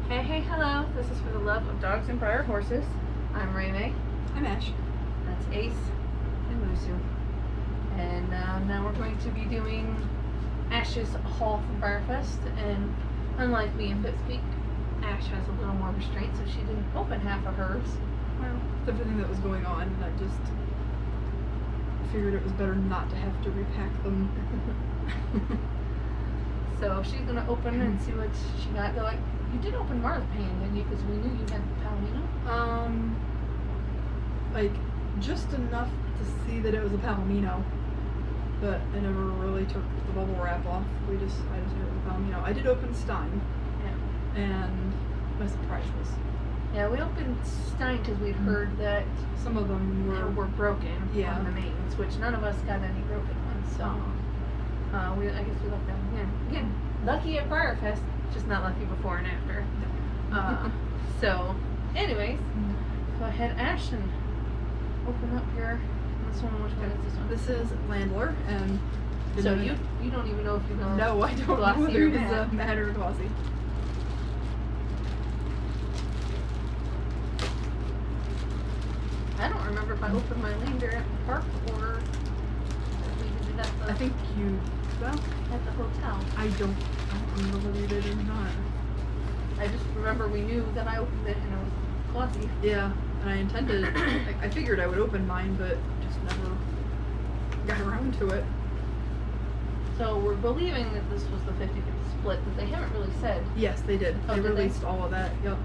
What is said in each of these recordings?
Hey, hello. This is for the love of dogs and Briar horses. I'm Ray. I'm Ash. That's Ace and Musu. And now we're going to be doing Ash's haul from Breyerfest. And unlike me and Pipspeak, Ash has a little more restraint, so she didn't open half of hers. Well, with everything that was going on, and I just figured it was better not to have to repack them. So she's going to open and see what she got. Though, you did open Marzipan, didn't you? Because we knew you had Palomino. Like, just enough to see that it was a Palomino, but I never really took the bubble wrap off. I just knew it was a Palomino. I did open Stein. Yeah. And my surprise was. Yeah, we opened Stein because we'd heard that some of them were broken on the mains, which none of us got any broken ones. So I guess we left them. Yeah. Again, lucky at Briarfest, just not lucky before and after. So, anyways, go ahead, Ash, and open up your. This one, which one is this one? This is Landler, and so you don't even know if you're gonna. No, I don't know whether it is a matte or glossy. I don't remember if I opened my lander at the park or if we did it at the. I think you. Well, at the hotel. I don't remember whether you did or not. I just remember we knew that I opened it and it was glossy. Yeah, and I intended. I figured I would open mine, but just never got around to it. So we're believing that this was the 50-50 split, but they haven't really said. Yes, they did. Oh, they did released all of that. Yep.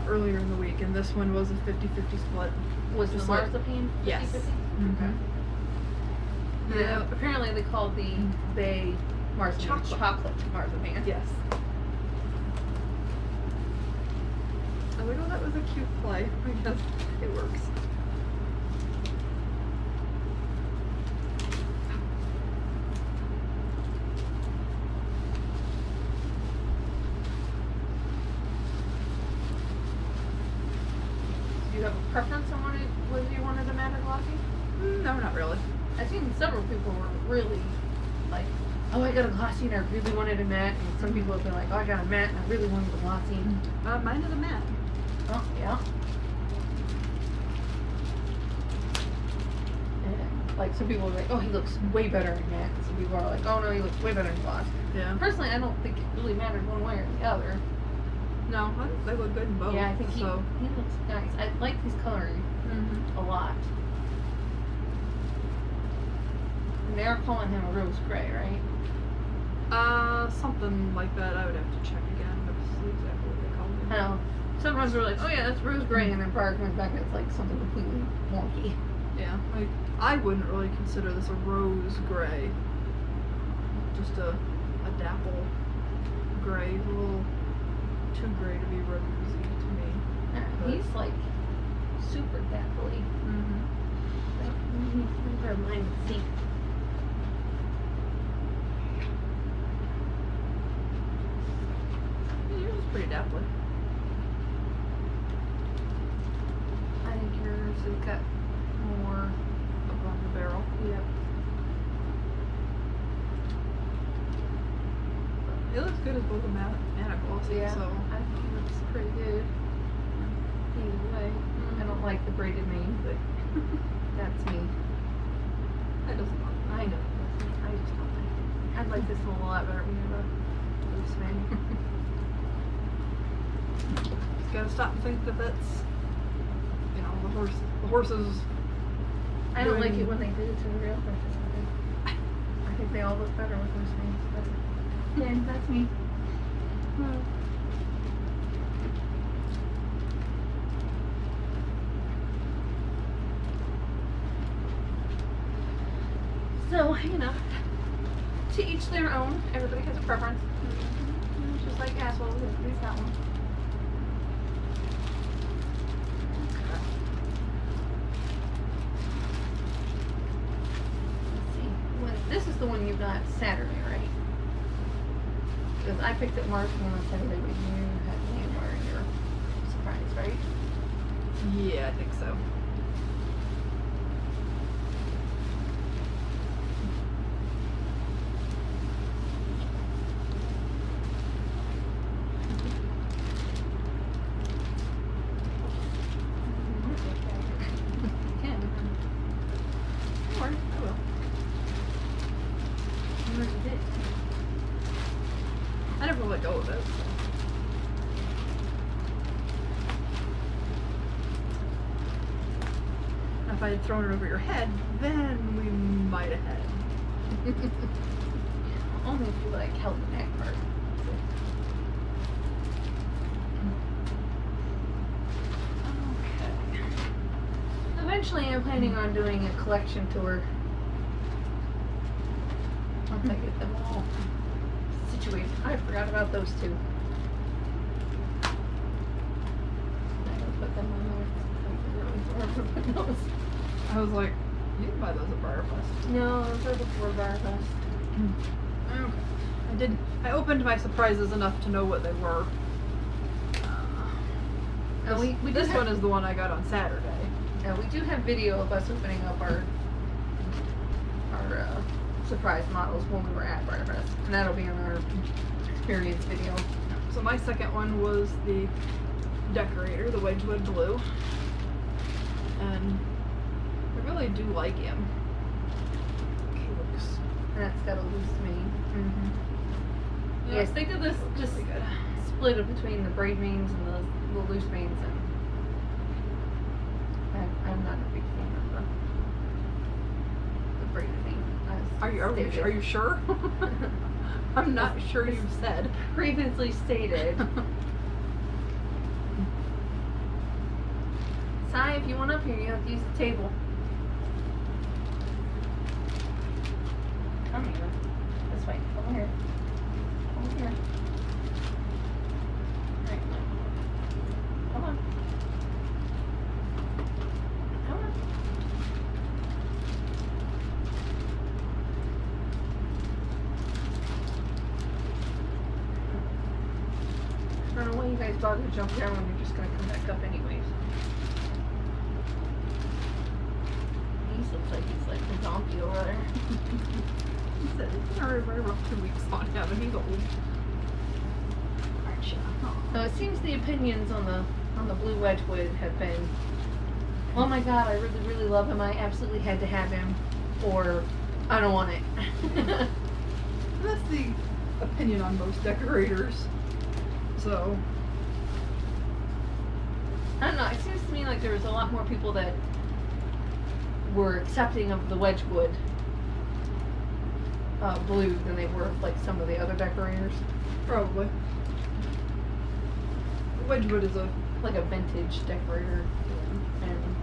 Earlier in the week, and this one was a 50-50 split. Was the Marzipan 50-50? Yes. Okay. Yeah. Apparently they called the Bay Marzipan chocolate Marzipan. Yes. Oh, we know that was a cute play. I guess it works. Do you have a preference on whether you wanted a matte or glossy? No, not really. I've seen several people were really like, oh, I got a glossy and I really wanted a matte, and some people have been like, oh, I got a matte and I really wanted a glossy. Mine is a matte. Oh, yeah. And, like, some people are like, oh, he looks way better in matte. And some people are like, oh, no, he looks way better in gloss. Yeah. Personally, I don't think it really mattered one way or the other. No, they look good in both. Yeah, I think he looks nice. I like his coloring a lot. And they're calling him a rose gray, right? Something like that. I would have to check again, but this is exactly what they called it. I know. Sometimes we're like, oh yeah, that's rose gray, and then Briar comes back and it's like something completely wonky. Yeah, like, I wouldn't really consider this a rose gray. Just a dapple gray, a little too gray to be rosy to me. He's like super dapply. Let me grab mine and see. Yours is pretty dapply. I think yours has got more Up on the barrel. Yep. It looks good as both a matte and a glossy, Yeah, so. I think he looks pretty good. Either way. I don't like the braided mane, but that's me. That doesn't bother me. I know. I just don't like it. I'd like this one a lot better when you have a loose mane. Just gotta stop and think that that's, the horses. I don't like it when they do it to the real horses. I think they all look better with loose manes, but yeah, that's me. So, to each their own. Everybody has a preference. Just like assholes, everybody's got one. Let's see. This is the one you got Saturday, right? Because I picked up March one on Saturday, but you had January. You're surprised, right? Yeah, I think so. I had thrown it over your head, then we might have had. Only if you like held the neck part. Okay. Eventually, I'm planning on doing a collection tour. Once I get them all situated. I forgot about those two. I gotta put them on there. I really remember putting those. I was like, you can buy those at Briarfest. No, those are before Varnish. Okay. I opened my surprises enough to know what they were. This one is the one I got on Saturday. Yeah, we do have video of us opening up our surprise models when we were at Breyerfest, and that'll be in our experience video. So my second one was the decorator, the Wedgwood Blue, and I really do like him. He looks. And that's got a loose mane. Mm-hmm. Yes, they did this just really good. split it between the braid manes and the loose manes, and I'm not a big fan of the braided mane. Are you sure? I'm not sure you've said. Previously stated. Sai, if you want up here, you have to use the table. Come here. This way. Come here. Come here. Right. Come on. Come on. I don't know why you guys bother to jump down when you're just gonna come back up anyways. He looks like he's like a donkey over there. He said it's been a very rough 2 weeks on him, and he's old. Aren't you? So it seems the opinions on the blue Wedgwood have been, oh my god, I really, really love him. I absolutely had to have him, or I don't want it. That's the opinion on most decorators. So I don't know. It seems to me like there was a lot more people that were accepting of the Wedgwood blue than they were of like some of the other decorators. probably. Wedgwood is a Vintage decorator, and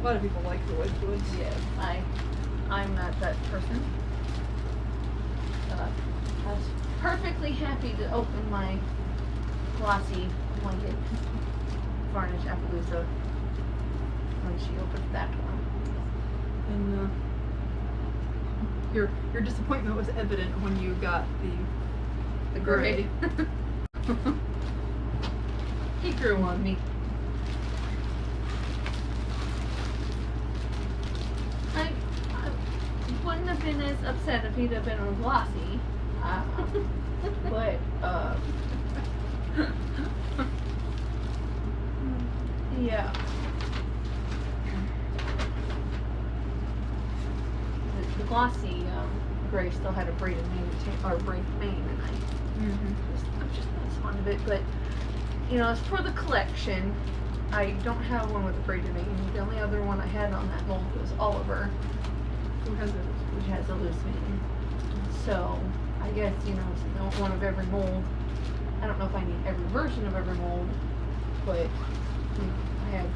a lot of people like the Wedgwoods. yeah, I'm not that person. I was perfectly happy to open my Glossy blanket Varnish Appaloosa when she opened that one. And your disappointment was evident when you got The gray. He grew on me. I wouldn't have been as upset if he'd have been on Glossy. But, yeah. The Glossy gray still had a braided mane, or braided mane, and I'm just not as fond of it. But, you know, as for the collection, I don't have one with a braided mane. The only other one I had on that mold was Oliver, which has a loose mane. So, I guess, you know, it's not one of every mold. I don't know if I need every version of every mold, but you know, I have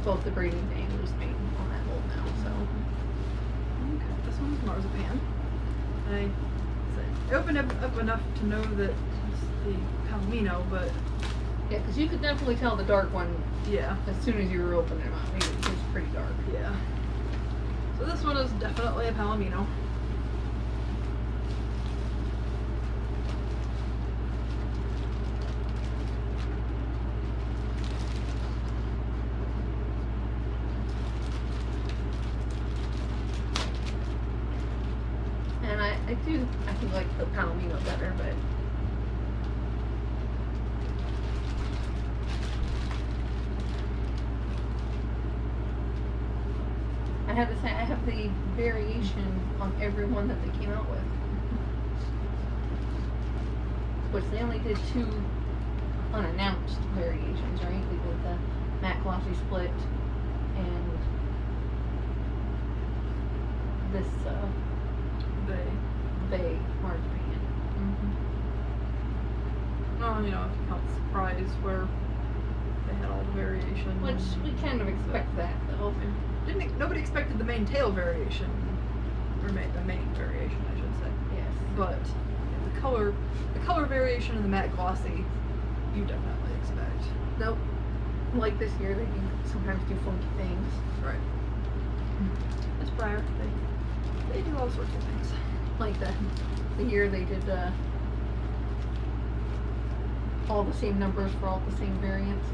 both the braided mane and loose mane on that mold now, so. Okay, this one's marzipan. I opened up enough to know that it's the Palomino, but Yeah, because you could definitely tell the dark one yeah, as soon as you were opening them up. It was pretty dark. yeah. So this one is definitely a Palomino. And I do like the Palomino better, but I have to say I have the variation on every one that they came out with. Which they only did 2 unannounced variations, right? We did the matte glossy split and this bay marzipan. Well, you know, if you count Surprise, where they had all the variations. Which we kind of expect that though. Nobody expected the main tail variation, or the main variation, I should say. Yes. But yeah, the color variation in the matte glossy, you definitely expect. Nope. Like this year, they can sometimes do funky things. Right. It's Briar. They do all sorts of things. Like the year they did all the same numbers for all the same variants.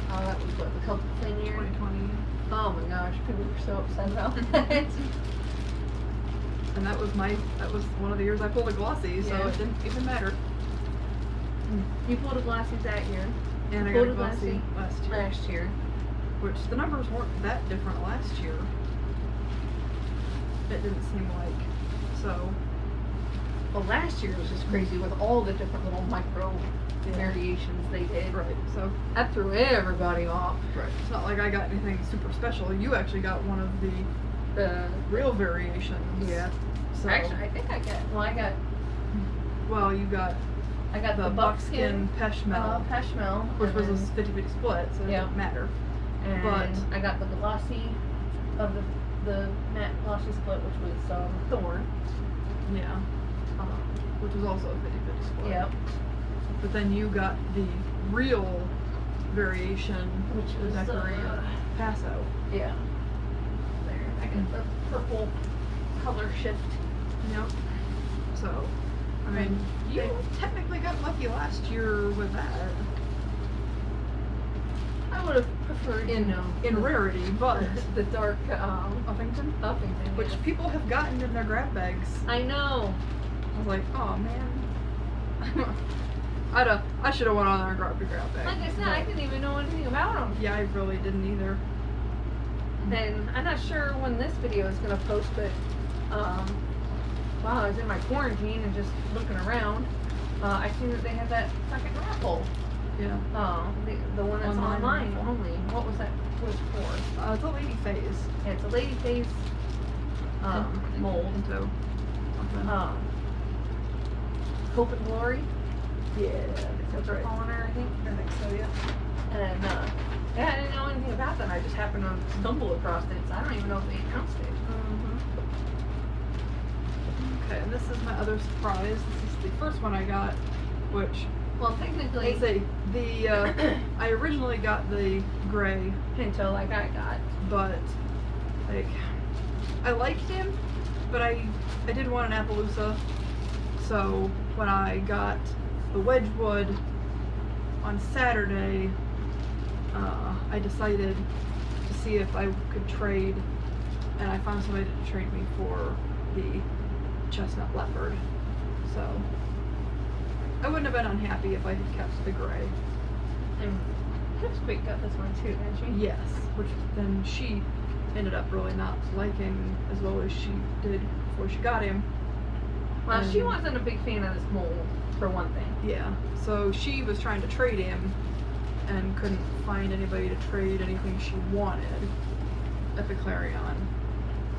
That was what, the couple thing year? 2020. Oh my gosh, people were so upset about that. And that was one of the years I pulled a glossy, so Yeah. it didn't even matter. You pulled a Glossy that year. And I Pulled got a a glossy Glossy last year. which the numbers weren't that different last year. It didn't seem like. So Well, last year was just crazy with all the different little micro Yeah. variations they did. right. So That threw everybody off. right. It's not like I got anything super special. You actually got one of the The real variations. yeah. So Actually, I think I got well, you got the the buckskin peshmel, peshmel, which was a and 50-50 split, so it Yeah. didn't matter. and but- I got the glossy of the matte glossy split, which was Thorn. Yeah. Which was also a 50-50 split. Yep. But then you got the real variation, Which was Zachary Passo. yeah. There, I got the purple color shift. Yep. So, I mean, you technically got lucky last year with that. I would have preferred In rarity, but the dark Uffington, Uffington, which yes. people have gotten in their grab bags. I know. I was like, oh man. I should have went on there and grabbed a grab bag. Like I said, I didn't even know anything about them. Yeah, I really didn't either. And I'm not sure when this video is gonna post, but while I was in my quarantine and just looking around, I seen that they had that second raffle. Yeah. The one that's online raffle. only. What was that was for? It's a lady phase. Yeah, it's a lady face mold. Into something. Hope and Glory. Yeah, That's what they're calling her, I think. I think so, yeah. And yeah, I didn't know anything about that. I just happened to stumble across it, so I don't even know if they announced it. Okay, and this is my other surprise. This is the first one I got, which Well, technically, I originally got the gray, Pinto, like I got. but like I liked him, but I did want an Appaloosa. So when I got the Wedgwood on Saturday, I decided to see if I could trade, and I found somebody to trade me for the chestnut leopard. So I wouldn't have been unhappy if I had kept the gray. And Pipsqueak got this one too, didn't she? Yes, which then she ended up really not liking as well as she did before she got him. Well, she And- wasn't a big fan of this mold, for one thing. Yeah, so she was trying to trade him and couldn't find anybody to trade anything she wanted at the Clarion.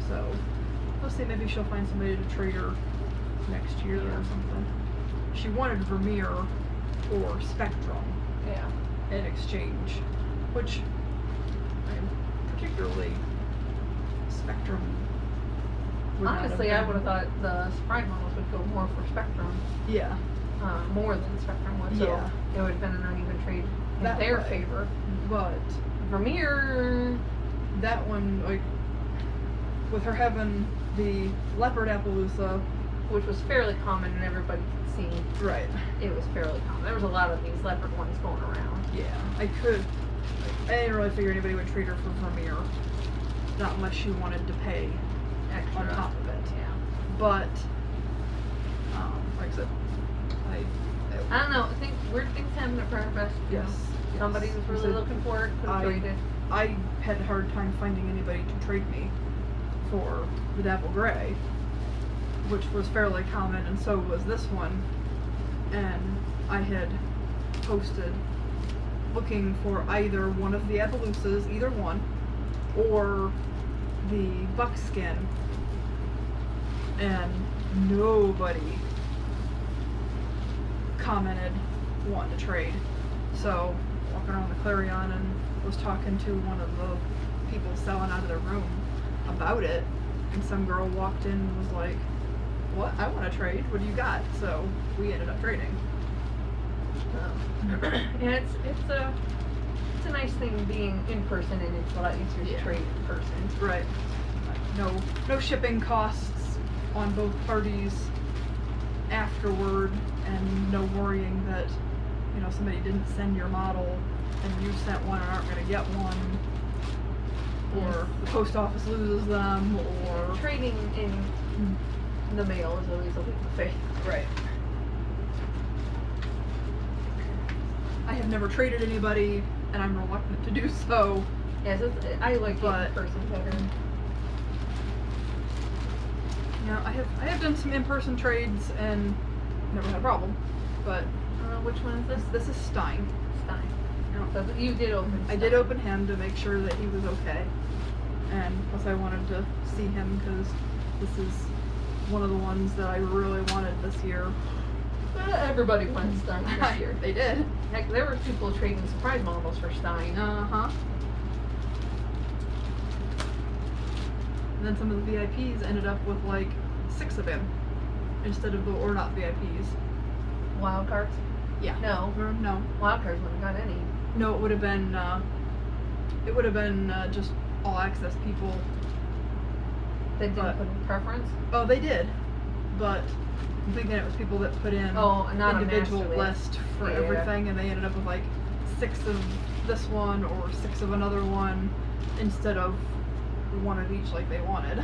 So we'll see, maybe she'll find somebody to trade her next year Yeah. or something. She wanted Vermeer or Spectrum Yeah. in exchange, which particularly Spectrum would not Honestly, have I been- would have thought the Sprite models would go more for Spectrum, Yeah, more than Spectrum would, so Yeah. it would have been an uneven trade in That their way. favor. but Vermeer, that one, like, with her having the leopard Appaloosa, which was fairly common and everybody could see, right? it was fairly common. There was a lot of these leopard ones going around. Yeah, I didn't really figure anybody would trade her for Vermeer, not unless she wanted to pay Extra. on top of it. Yeah. But, like I said, I don't know. I think weird things happen at Briarfest. You know. Yes. Somebody was really So looking for it, could have I- traded. I had a hard time finding anybody to trade me for the Dapple Gray, which was fairly common, and so was this one. And I had posted looking for either one of the Appaloosas, either one, or the buckskin, and nobody commented wanting to trade. So walking around the Clarion and was talking to one of the people selling out of their room about it, and some girl walked in and was like, "What? I want to trade. What do you got?" So we ended up trading. Yeah, it's a nice thing being in person, and it's a lot easier to trade in person. Right. No shipping costs on both parties afterward, and no worrying that, you know, somebody didn't send your model and you sent one and aren't going to get one, or the post office loses them, or trading in the mail is always a leap of faith. Right. I have never traded anybody, and I'm reluctant to do so. Yes, I like it But- in person better. Yeah, I have done some in-person trades and never had a problem. But Which one is this? this is Stein. Stein. So you did open I Stein. did open him to make sure that he was okay, and plus I wanted to see him because this is one of the ones that I really wanted this year. Everybody wants Stein this year. They did. Heck, there were people trading surprise models for Stein. Uh-huh. And then some of the VIPs ended up with like 6 of him instead of or not VIPs. Wild cards? Yeah. No. No. Wild cards wouldn't have got any. No, it would have been just all access people. They didn't But- put in preference? Oh, they did, but I'm thinking it was people that put in Oh, not individual a master list for Yeah. everything, and they ended up with like 6 of this one or 6 of another one instead of 1 of each like they wanted.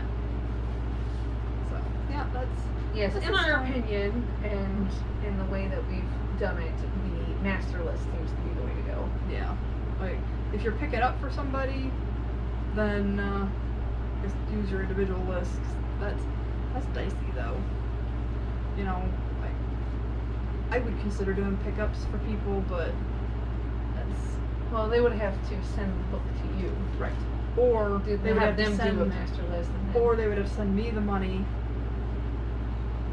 So yeah, that's Yes, This in is our fine. opinion, and in the way that we've done it, the master list seems to be the way to go. yeah. Like if you're picking up for somebody, then just use your individual list. 'Cause that's dicey though. You know, like I would consider doing pickups for people, but that's Well, they would have to send the book to you. right. Or They they would have have to them send do a master list. And then, or they would have sent me the money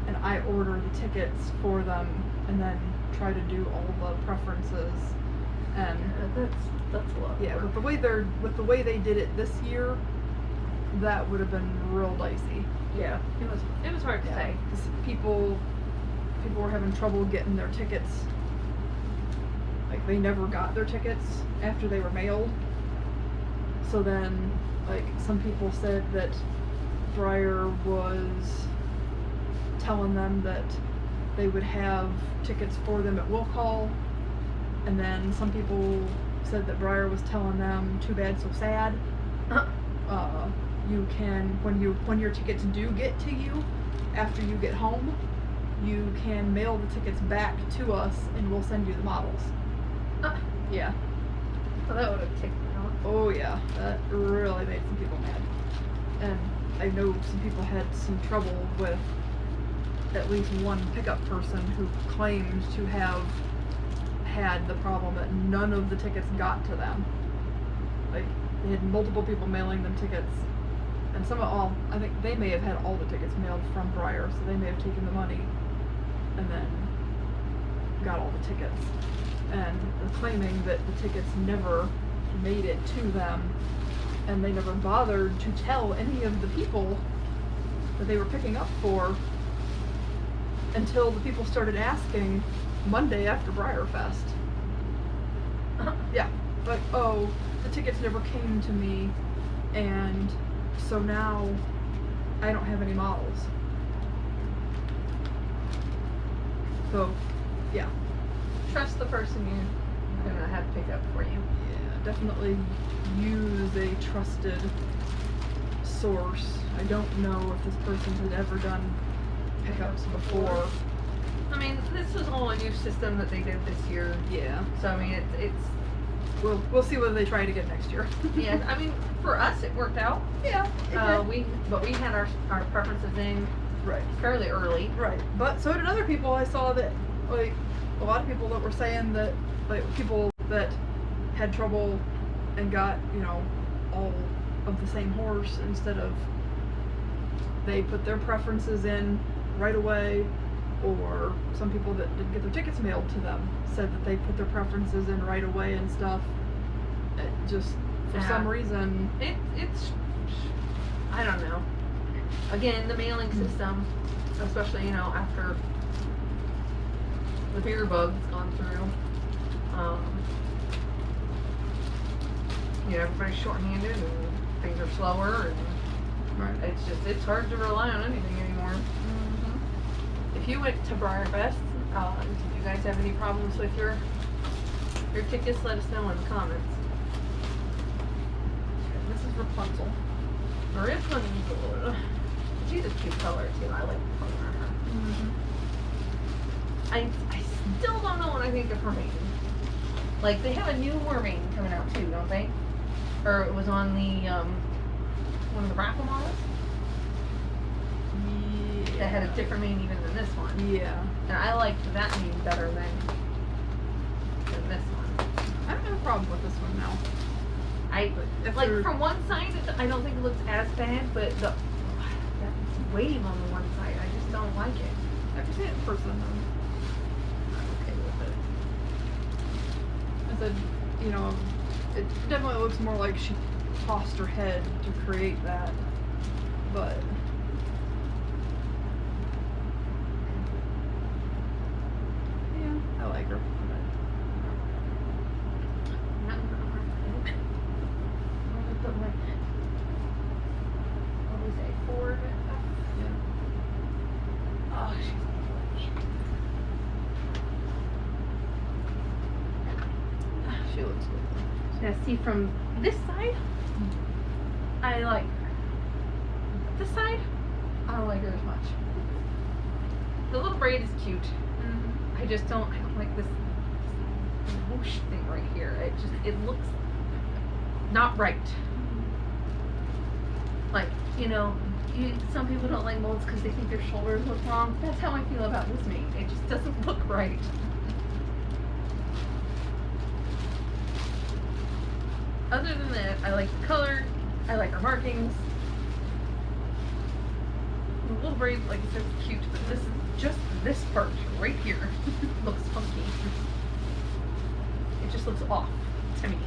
and I order the tickets for them and then try to do all the preferences and that's a lot. of yeah, work. with the way they did it this year, that would have been real dicey. Yeah, it was hard to say. 'Cause people were having trouble getting their tickets. Like they never got their tickets after they were mailed. So then, like some people said that Breyer was telling them that they would have tickets for them at will call, and then some people said that Breyer was telling them, "Too bad, so sad." You can when your tickets do get to you after you get home, you can mail the tickets back to us and we'll send you the models. Yeah. Well, that would have ticked me off. Oh yeah, that really made some people mad. And I know some people had some trouble with at least one pickup person who claimed to have had the problem that none of the tickets got to them. Like they had multiple people mailing them tickets, and I think they may have had all the tickets mailed from Breyer, so they may have taken the money and then got all the tickets. And they're claiming that the tickets never made it to them, and they never bothered to tell any of the people that they were picking up for until the people started asking Monday after Briarfest. Yeah, like, oh, the tickets never came to me, and so now I don't have any models. So, yeah. Trust the person you're gonna have pick up for you. Yeah, definitely use a trusted source. I don't know if this person had ever done pickups before. I mean, this was all a new system that they did this year. Yeah. So I mean, it's We'll see whether they try it again next year. yeah. I mean, for us, it worked out. Yeah. We had our preferences in Right. fairly early. Right. But so did other people. I saw that, like, a lot of people that were saying that, like, people that had trouble and got, you know, all of the same horse instead of they put their preferences in right away, or some people that didn't get their tickets mailed to them said that they put their preferences in right away and stuff. It just, for Yeah. some reason, It's I don't know. Again, the mailing system, especially, you know, after the beer bug's gone through, you know, everybody's shorthanded and things are slower, and right. it's hard to rely on anything anymore. If you went to Briarfest, did you guys have any problems with your tickets? Let us know in the comments. Okay, this is Rapunzel. Rapunzel. She's a cute color too. I like the color on her. I still don't know what I think of her mane. Like, they have a new mermaid coming out too, don't they? Or it was on the one of the raffle models Yeah. that had a different mane even than this one. Yeah. And I liked that mane better than this one. I don't have a problem with this one now. If Like, they're- from one side, I don't think it looks as bad, but that wave on the one side, I just don't like it. I've seen it in person, I'm okay with it. I said, you know, it definitely looks more like she tossed her head to create that, but yeah, I like her. What do we say? Ford? Yeah. Oh, she's She looks good. now see, from this side, I like her. This side, I don't like her as much. The little braid is cute. I don't like this whoosh thing right here. It looks not right. Like, you know, some people don't like molds because they think their shoulders look wrong. That's how I feel about this mane. It just doesn't look right. Other than that, I like the color. I like her markings. The little braid, like I said, is cute, but this is just this part right here looks funky. It just looks off to me.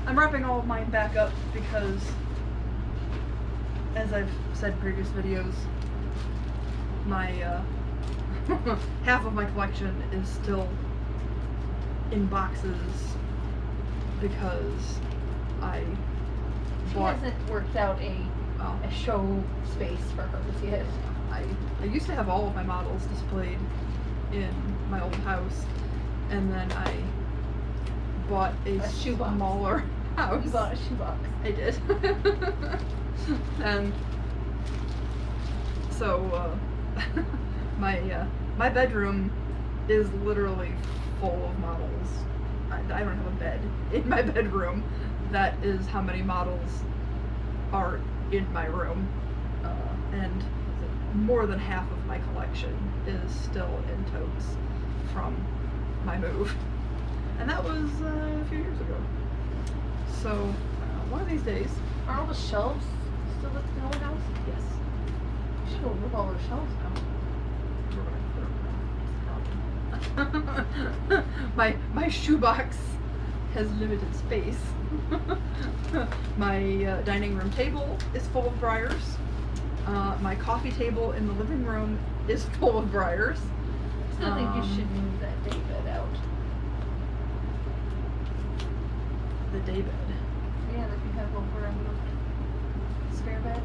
I'm wrapping all of mine back up because, as I've said in previous videos, my half of my collection is still in boxes because I She bought. hasn't worked out a show space for hers yet. I used to have all of my models displayed in my old house, and then I bought a shoebox. smaller house. You bought a shoebox. I did. And so my bedroom is literally full of models. I don't have a bed in my bedroom. That is how many models are in my room, and more than half of my collection is still in totes from my move, and that was a few years ago. So one of these days, Are all the shelves still at the old house? yes, You should remove all those shelves now. my shoebox has limited space. My dining room table is full of briars. My coffee table in the living room is full of briars. I still think you should move that daybed out. The daybed. Yeah, that you have over on the spare bed.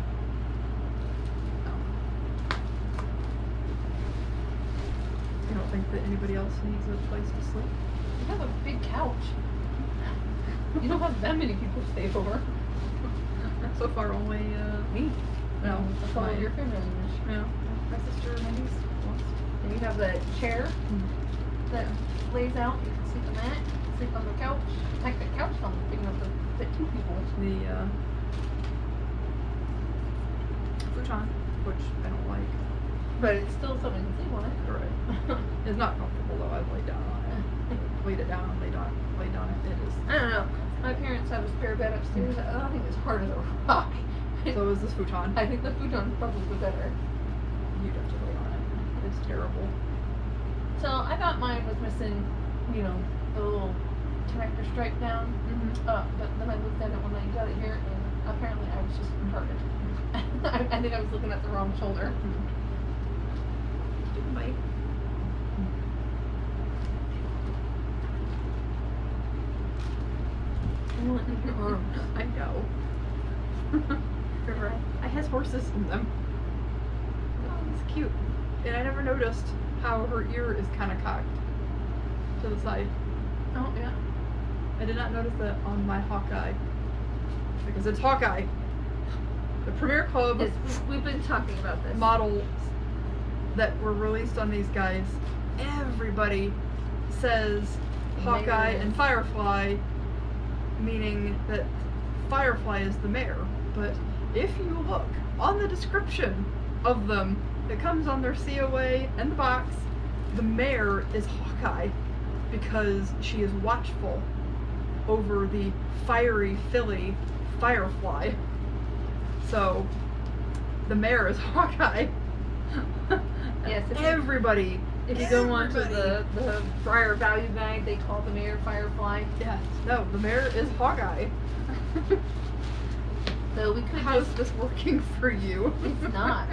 I don't think that anybody else needs a place to sleep. You have a big couch. You don't have that many people stay over. So far, only Me. no, A couple of your family members. yeah. My sister Mindy's once. And you have the chair that lays out. You can sleep on that. Sleep on the couch. Like the couch is almost big enough to fit two people. futon, which I don't like. But it's still something to sleep on it. Right. It's not comfortable though. I've laid down on it. Laid it down and laid on it. It is. I don't know. My parents have a spare bed upstairs. I think it's hard as a rock. So is this futon. I think the futon's probably better. You'd have to lay on it. It's terrible. So I thought mine was missing, you know, the little connector stripe down. Mm-hmm. But then I looked at it when I got it here, and apparently I was just retarded. I think I was looking at the wrong shoulder. Bite. Your arms. I know. You're right. I has horses in them. Oh, it's cute. And I never noticed how her ear is kind of cocked to the side. Oh yeah. I did not notice that on my Hawkeye. Because it's Hawkeye. The Premier Club We've been talking about this. models that were released on these guys, everybody says Hawkeye and Firefly, meaning that Firefly is the mare. But if you look on the description of them that comes on their COA and the box, the mare is Hawkeye because she is watchful over the fiery filly Firefly. So the mare is Hawkeye. Yes, Everybody. If you go on to the Briar Value Guide, they call the mare Firefly. Yes. No, the mare is Hawkeye. So we could How's just... this working for you? It's not.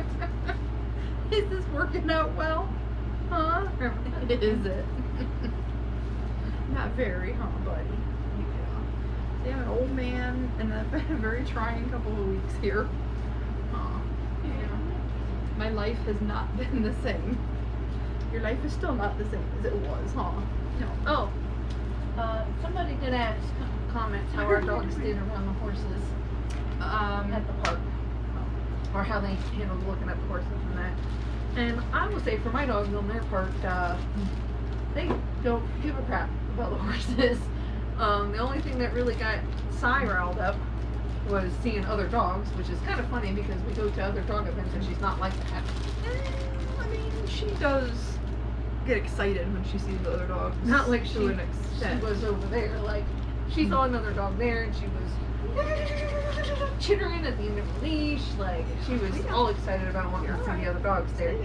Is this working out well? Huh? Is it? Not very, huh, buddy? Yeah. See, I'm an old man, and I've been a very trying couple of weeks here. Yeah. My life has not been the same. Your life is still not the same as it was, huh? No. Oh, somebody did ask comments how our dogs did around the horses at the park, or how they handled looking at the horses and that. And I will say, for my dogs on their part, they don't give a crap about the horses. The only thing that really got Cy riled up was seeing other dogs, which is kind of funny because we go to other dog events and she's not like that. I mean, she does get excited when she sees the other dogs. Not like to an extent. She was over there. Like, she saw another dog there and she was chittering at the end of the leash. Like, she was all excited about wanting to see the other dogs there.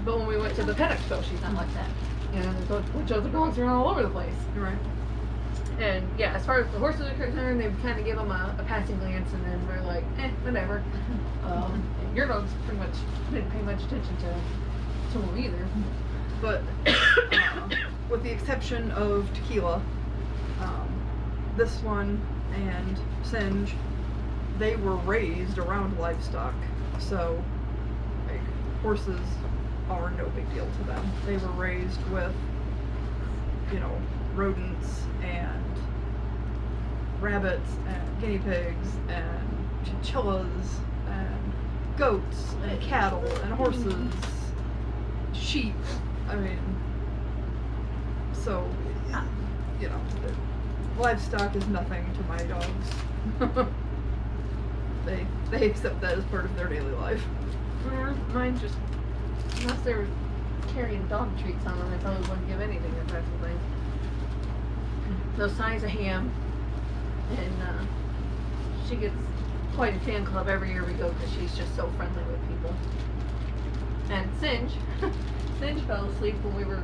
But when we went to the pet expo, she's not like that. You know, there's a bunch of other dogs around all over the place. Right. And yeah, as far as the horses are concerned, they kind of give them a passing glance and then we're like, whatever. And your dogs pretty much didn't pay much attention to them either. But with the exception of Tequila, this one and Singe, they were raised around livestock, so like horses are no big deal to them. They were raised with, you know, rodents and rabbits and guinea pigs and chinchillas and goats and cattle and horses, sheep. I mean, so, you know, livestock is nothing to my dogs. They accept that as part of their daily life. Mine just, unless they were carrying dog treats on them, they probably wouldn't give anything if that's the thing. No size of ham, and she gets quite a fan club every year we go because she's just so friendly with people. And Singe fell asleep when we were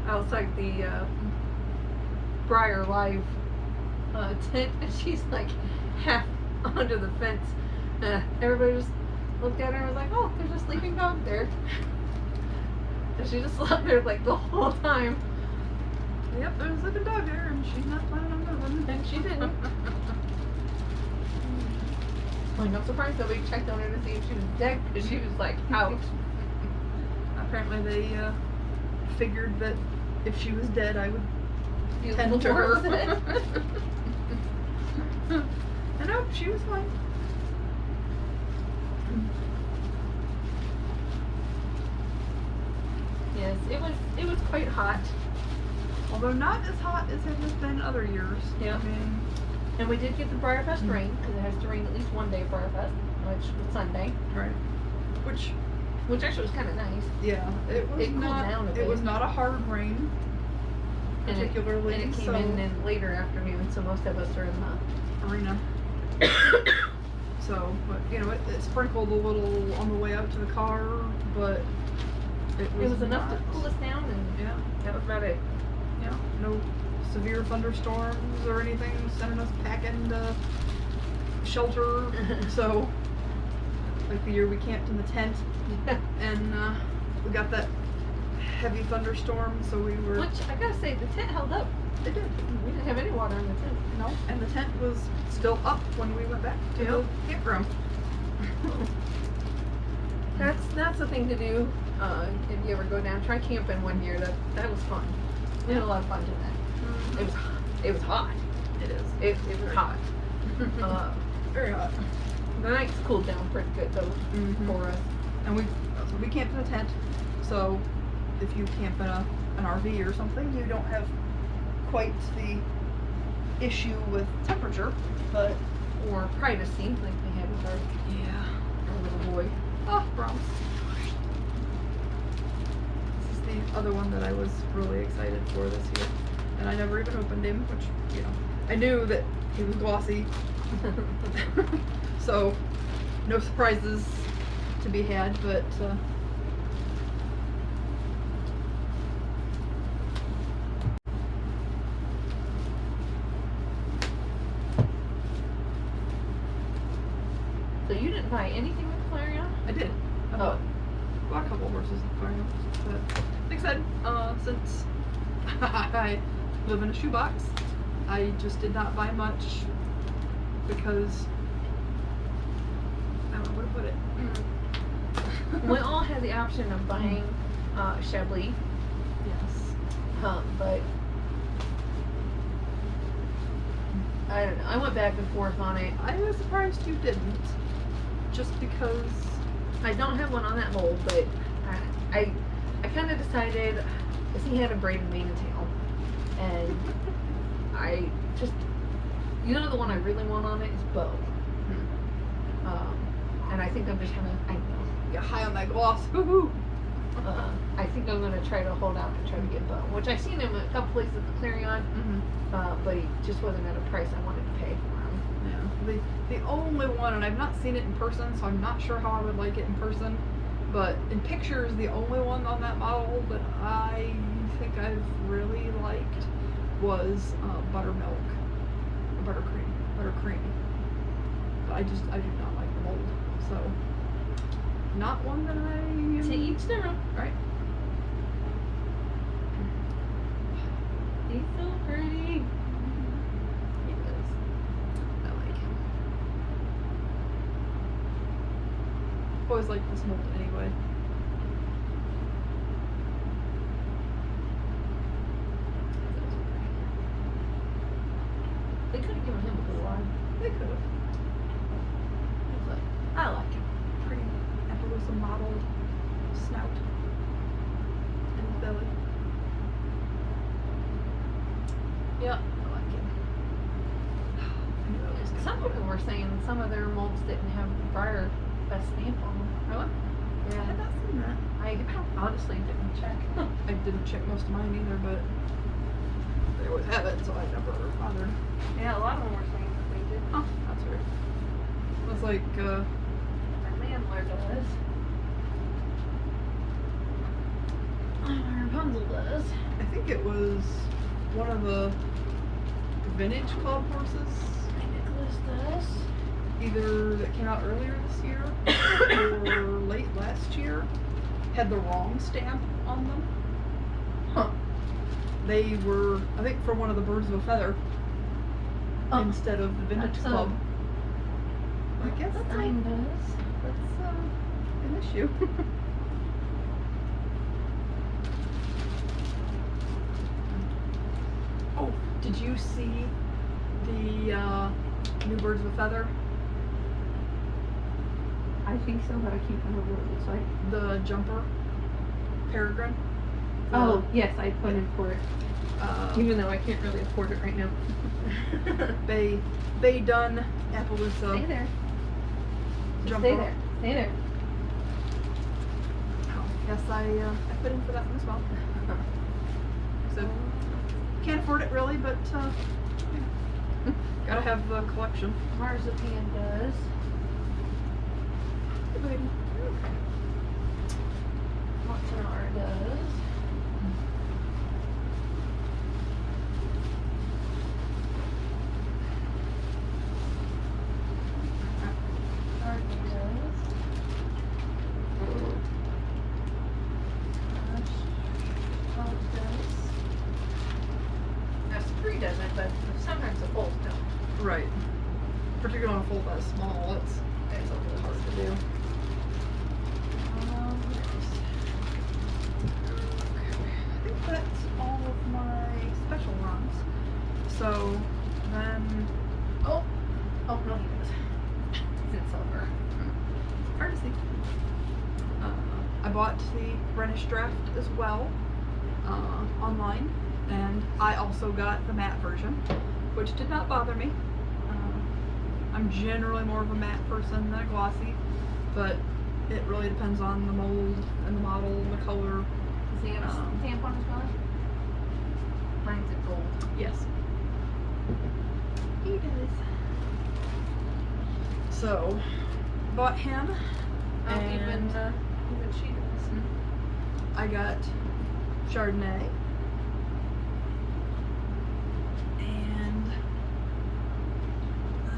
outside the Briar Live tent, and she's like half under the fence. Everybody just looked at her and was like, "Oh, there's a sleeping dog there." And she just slept there like the whole time. Yep, there's a sleeping dog there, and she's not planning on moving. And she didn't. Like, I'm surprised nobody checked on her to see if she was dead, because she was like out. Apparently they figured that if she was dead, I would You tend look to her. worse than it. And no, she was fine. Yes, it was quite hot. Although not as hot as it has been other years. Yeah. I mean, And we did get the Briarfest Rain, because it has to rain at least one day at Briarfest. which was Sunday, Right. Which, which actually was kind of nice. yeah, it was It cooled not. down a It bit. was not a hard rain, And particularly. it came in later afternoon, so most of us are in the arena. So, but you know, it sprinkled a little on the way out to the car, but It was enough to not- cool us down, and Yeah, that was about it. yeah. No severe thunderstorms or anything sending us packing to shelter. So, like the year we camped in the tent, and we got that heavy thunderstorm, so we were. Which I gotta say, the tent held up. It did. We didn't have any water in the tent. No, and the tent was still up when we went back to the campground. That's the thing to do. If you ever go down, try camping one year. That was fun. We had a lot of fun doing that. It was hot. It is. It was hot. Very hot. The nights cooled down pretty good though for us. And we camped in a tent, so if you camp in an RV or something, you don't have quite the issue with temperature, but Or privacy, like we had with our little boy. oh, Brahms. This is the other one that I was really excited for this year, and I never even opened him, which, you know, I knew that he was glossy, so no surprises to be had, but So you didn't buy anything with Clarion? I did. I bought a couple horses in Varnish, but like I said, since I live in a shoebox, I just did not buy much because I don't know where to put it. We all had the option of buying Chablis, Yes. but I don't know. I went back and forth on it. I was surprised you didn't, just because. I don't have one on that mold, but I kind of decided, because he had a braided mane and tail, and I just, you know, the one I really want on it is Bow. And I think I'm just gonna, I don't know. Get high on that gloss. Woohoo! I think I'm gonna try to hold out and try to get Bow, which I've seen him at a couple places at the Clarion, but he just wasn't at a price I wanted to pay for him. Yeah. The only one, and I've not seen it in person, so I'm not sure how I would like it in person, but in pictures, the only one on that model that I think I've really liked was buttermilk, or buttercream. But I do not like the mold, so not one that I am. To each their own. Right. He's so pretty. He is. I like him. Always liked this mold anyway. They could have given him a good line. They could have. But I like him. Pretty Appaloosa model snout and belly. Yeah. I like him. I knew I was gonna Some like people him. were saying some of their molds didn't have Briarfest stamp on them. Really? I Yeah. had not seen that. I honestly didn't check. I didn't check most of mine either, but they always have it, so I never bothered. Yeah, a lot of them were saying that they did. Oh, that's weird. It was like, My landlord does. Our Rapunzel does. I think it was one of the vintage club horses, My Nicholas does. either that came out earlier this year or late last year, had the wrong stamp on them. Huh. They were, I think, for one of the Birds of a Feather instead of the vintage That's, club. I guess That's that's mine does. an issue. Oh, did you see the new Birds of a Feather? I think so, but I can't remember what it looks like. The jumper, Peregrine. Oh, yes, I put in for it. Uh, Even though I can't really afford it right now. Bay Dun Appaloosa. Stay there. jump Stay rope. there. Stay there. Oh, yes, I put in for that one as well. So can't afford it really, but gotta have the collection. Marzipan does. Hey, baby. Montanara does. Arden does. Gosh. Does. Now, Spree doesn't, but sometimes the folds don't. Right. Particularly on a fold that small, it's a little hard to do. I think that's all of my special runs. So then, Oh no, he does. It's in silver. hard to see. I bought the Varnish draft as well online, and I also got the matte version, which did not bother me. I'm generally more of a matte person than a glossy, but it really depends on the mold and the model and the color. Does he have a tampon as well? Mine's in gold. Yes. He does. So, bought him, and Even she does. I got Chardonnay, and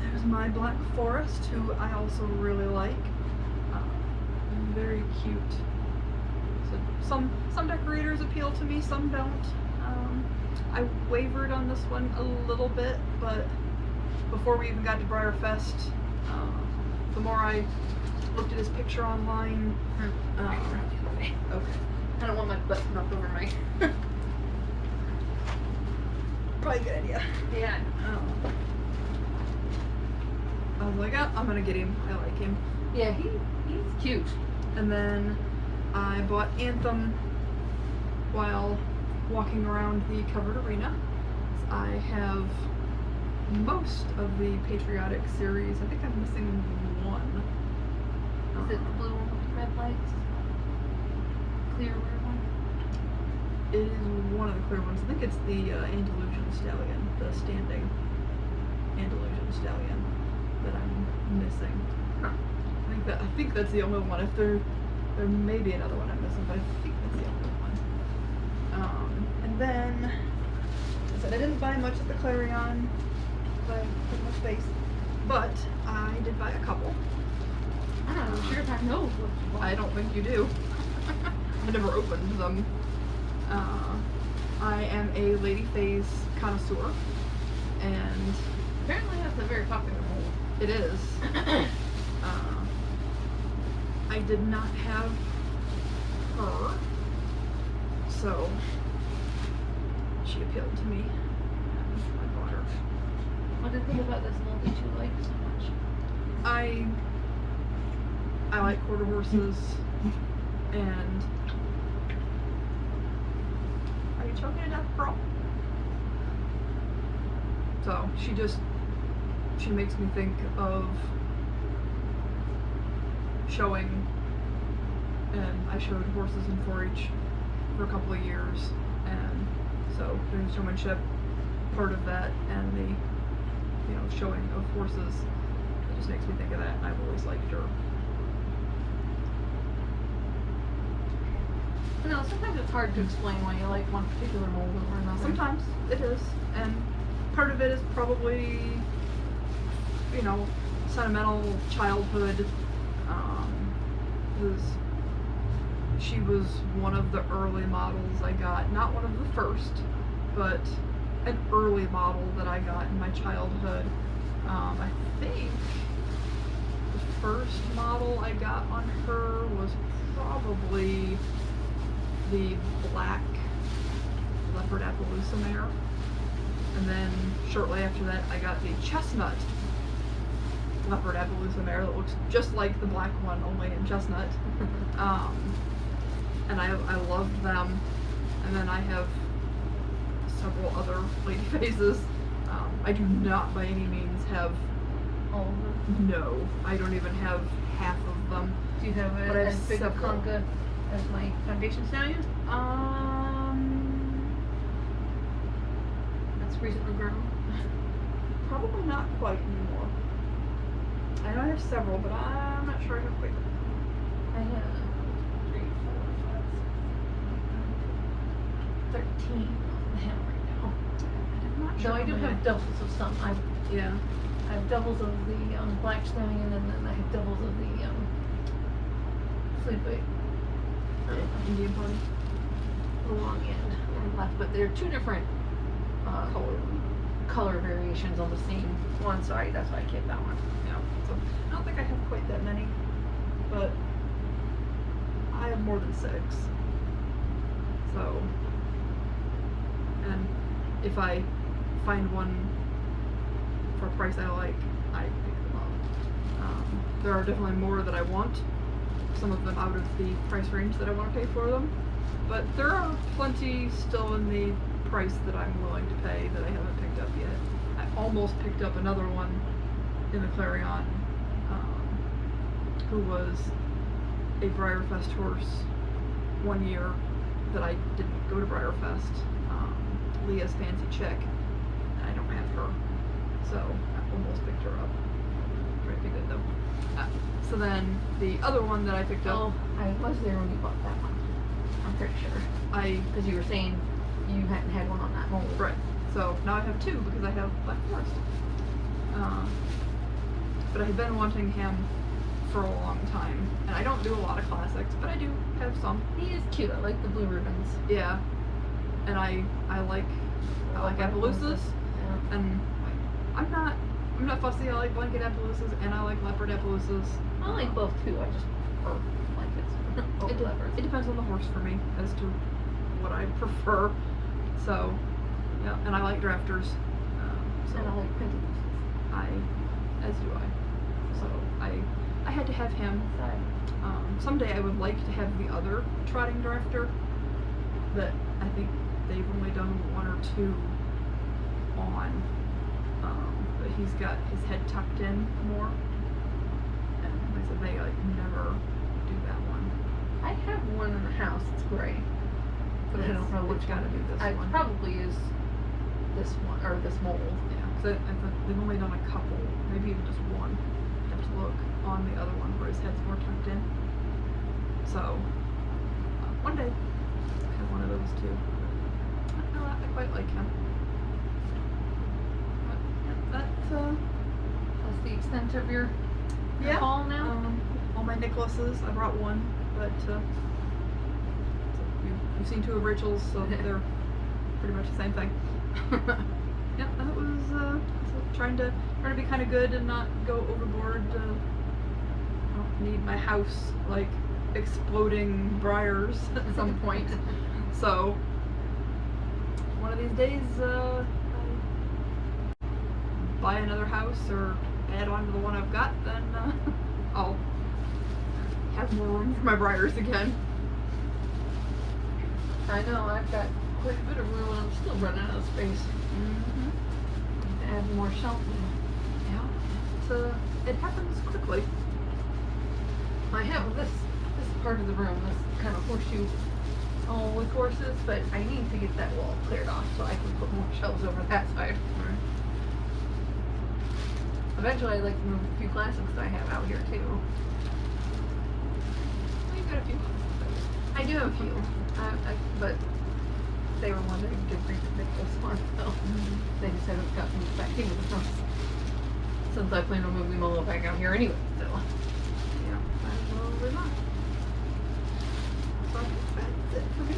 there's my Black Forest, who I also really like. Very cute. So some decorators appeal to me, some don't. I wavered on this one a little bit, but before we even got to Briarfest, the more I looked at his picture online. Okay. I don't want my butt knocked over my. Probably a good idea. Yeah. I was like, oh, I'm gonna get him. I like him. Yeah, he's cute. And then I bought Anthem while walking around the covered arena. I have most of the Patriotic series. I think I'm missing one. Is it the blue one with the red lights? Clear one? It is one of the clear ones. I think it's the Andalusian Stallion, the standing Andalusian Stallion that I'm missing. Huh. I think that's the only one. If there may be another one I'm missing, but I think that's the only one. And then I said I didn't buy much at the Clarion. I put much space, but I did buy a couple. I don't know. Sugar Pack knows what you want. I don't think you do. I never opened them. I am a Lady Phase connoisseur, and Apparently that's a very popular mold. it is. I did not have her, so she appealed to me, and I bought her. What did you think about this mold that you like so much? I like quarter horses, and are you choking to death, girl? So she makes me think of showing, and I showed horses in 4-H for a couple of years, and so there's showmanship part of that, and the showing of horses. It just makes me think of that, and I've always liked her. No, sometimes it's hard to explain why you like one particular mold over another. Sometimes it is, and part of it is probably, sentimental childhood. She was one of the early models I got, not one of the first, but an early model that I got in my childhood. I think the first model I got on her was probably the black leopard Appaloosa mare, and then shortly after that I got the chestnut leopard Appaloosa mare that looks just like the black one, only in chestnut. And I loved them. And then I have several other Lady Phases. I do not by any means have all of them? No, I don't even have half of them. Do you have But I have as big a several. conga as my foundation stallion? That's recently grown. Probably not quite anymore. I know I have several, but I'm not sure I have quite. I have 3, 4, 5, 6, 13 on him right now. I'm not sure. Though I do how many have doubles of some. Yeah. I have doubles of the black stallion, and then I have doubles of the fleetweight. Indian pony. The long end and left, but they're two different color variations on the same one. So that's why I kept that one. Yeah. So I don't think I have quite that many, but I have more than 6. So, and if I find one for a price I like, I pick them up. There are definitely more that I want. Some of them out of the price range that I want to pay for them, but there are plenty still in the price that I'm willing to pay that I haven't picked up yet. I almost picked up another one in the Clarion, who was a Breyerfest horse one year that I didn't go to Briarfest. Leah's Fancy Chick, and I don't have her, so I almost picked her up. Might be good though. So then the other one that I picked up. Oh, I was there when you bought that one. I'm pretty sure. Because you were saying you hadn't had one on that mold. Right. So now I have 2 because I have Black Forest. But I have been wanting him for a long time, and I don't do a lot of classics, but I do have some. He is cute. I like the blue ribbons. Yeah. And I like Appaloosas, Yeah. and I'm not fussy. I like blanket Appaloosas and I like leopard Appaloosas. I like both too. I just prefer blankets. It depends on the horse for me as to what I prefer. So, yeah, and I like drafters. So And I like printed as do I. So I had to have him. Someday I would like to have the other trotting drafter that I think they've only done 1 or 2 on. But he's got his head tucked in more. And like I said, they never do that one. I have one in the house. It's gray. But I don't know which It's gotta one. be this I one. probably is this one or this mold. Yeah, because they've only done a couple, maybe even just one. I have to look on the other one where his head's more tucked in. So, one day, I have one of those too. I quite like him. But, yeah, That's the extent of your haul now. All my Nicholases, I brought one, but so you've seen 2 of Rachel's, so they're pretty much the same thing. Yeah, that was so trying to be kind of good and not go overboard. I don't need my house like exploding briars at some point. So one of these days, I buy another house or add on to the one I've got, then I'll have more room for my briars again. I know, I've got quite a bit of room and I'm still running out of space. Mm-hmm. To add more shelving. Yeah, it happens quickly. I have this part of the room, this kind of horseshoe with horses, but I need to get that wall cleared off so I can put more shelves over that side. Right. Eventually I'd like to move a few classics that I have out here too. Well, you've got a few. I do have a few, but they were one that I did bring to Nicholas on, so they just haven't gotten back into the house. Since I plan on moving Molo back out here anyway, so. Yeah, might as well move on. So I think that's it for me.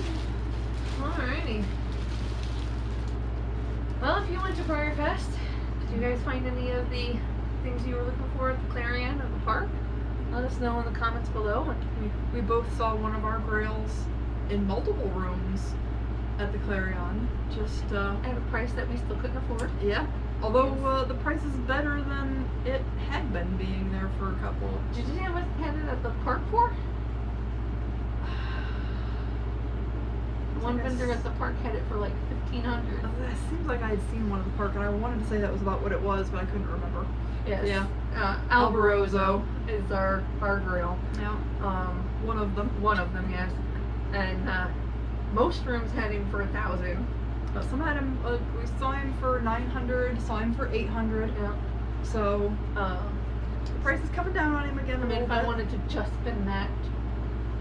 Alrighty. Well, if you went to Briarfest, did you guys find any of the things you were looking for at the Clarion or the park? Let us know in the comments below. We both saw one of our grails in multiple rooms at the Clarion. Just At a price that we still couldn't afford. yeah. Although the price is better than it had been being there for a couple. Did you see how much they had it at the park for? one like I vendor s- at the park had it for like $1,500. It seems like I had seen one at the park, and I wanted to say that was about what it was, but I couldn't remember. Yes. Yeah. Alborozo is our grill. Yeah. One of them. One of them, yes. And most rooms had him for 1,000. Some had him. We saw him for 900. Saw him for 800. Yeah. So the price is coming down on him again. I mean, if I wanted to just spend that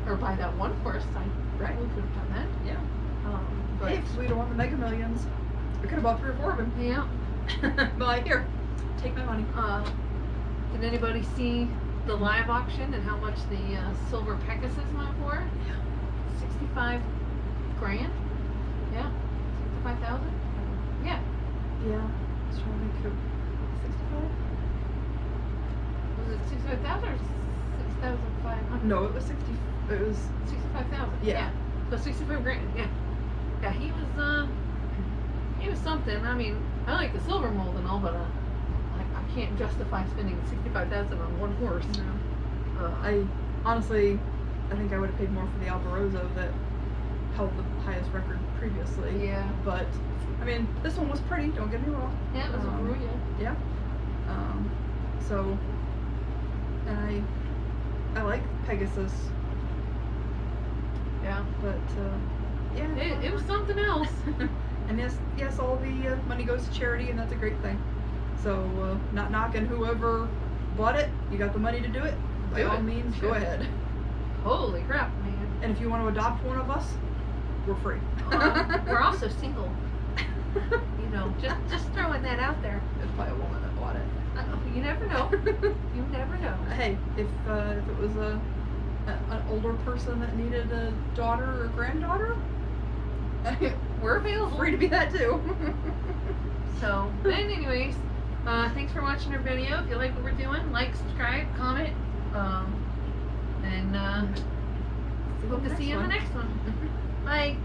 or buy that one horse, I probably could have done that. Yeah. But If we'd have won the Mega Millions, we could have bought 3 or 4 of them. yeah. But here, take my money. Did anybody see the live auction and how much the silver Pegasus went for? Yeah. 65 grand? Yeah. 65,000? Yeah. Yeah. I was trying to think of 65. Was it 65,000 or 6,500? No, it was 60. It was 65,000. Yeah. So 65 grand. Yeah. Yeah, he was something. I mean, I like the silver mold and all, but I can't justify spending 65,000 on one horse. No. I honestly, I think I would have paid more for the Alborozo that held the highest record previously. Yeah. But I mean, this one was pretty. Don't get me wrong. Yeah, it was a Ruya. Yeah. So, and I like Pegasus, Yeah. but yeah. It was something else. And yes, all the money goes to charity, and that's a great thing. So, not knocking whoever bought it. You got the money to do it. By Do all it. means, go Sure. ahead. Holy crap, man. And if you want to adopt one of us, we're free. We're also single. You know, just throwing that out there. It's probably a woman that bought it. You never know. You never know. Hey, if it was an older person that needed a daughter or granddaughter, We're available. free to be that too. So, and anyways, thanks for watching our video. If you like what we're doing, like, subscribe, comment, and hope to see you in the next one. Bye.